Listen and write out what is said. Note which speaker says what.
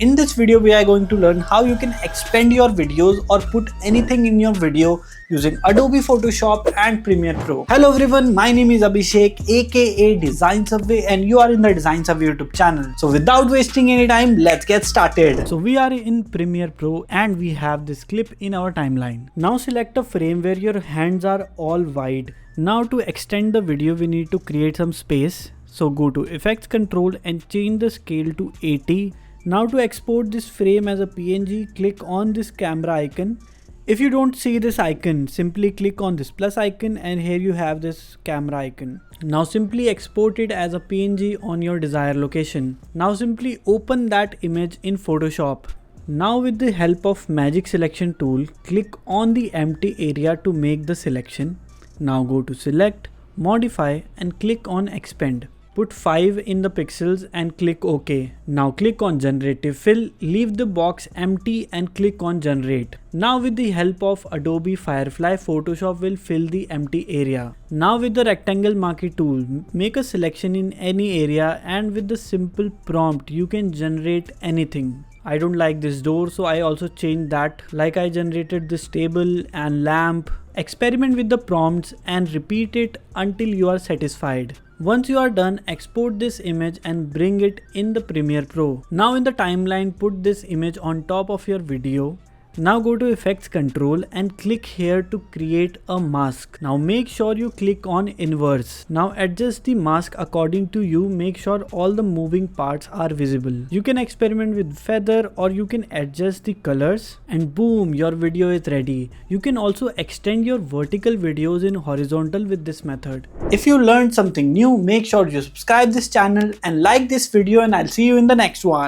Speaker 1: In this video, we are going to learn how you can expand your videos or put anything in your video using Adobe Photoshop and Premiere Pro. Hello everyone, my name is Abhishek aka Design Subway and you are in the Design Subway YouTube channel. So without wasting any time, let's get started. So we are in Premiere Pro and we have this clip in our timeline. Now select a frame where your hands are all wide. Now to extend the video, we need to create some space. So go to Effects Control and change the scale to 80. Now to export this frame as a PNG, click on this camera icon. If you don't see this icon, simply click on this plus icon and here you have this camera icon. Now simply export it as a PNG on your desired location. Now simply open that image in Photoshop. Now with the help of Magic Selection tool, click on the empty area to make the selection. Now go to Select, Modify and click on Expand. Put 5 in the pixels and click OK. Now click on Generative Fill, leave the box empty and click on Generate. Now with the help of Adobe Firefly, Photoshop will fill the empty area. Now with the rectangle marquee tool, make a selection in any area and with the simple prompt, you can generate anything. I don't like this door, so I also changed that. Like I generated this table and lamp. Experiment with the prompts and repeat it until you are satisfied. Once you are done, export this image and bring it in the Premiere Pro. Now in the timeline, put this image on top of your video. Now go to Effects Control and click here to create a mask. Now make sure you click on Inverse. Now adjust the mask according to you. Make sure all the moving parts are visible. You can experiment with feather or you can adjust the colors and boom, your video is ready. You can also extend your vertical videos in horizontal with this method. If you learned something new, make sure you subscribe this channel and like this video and I'll see you in the next one.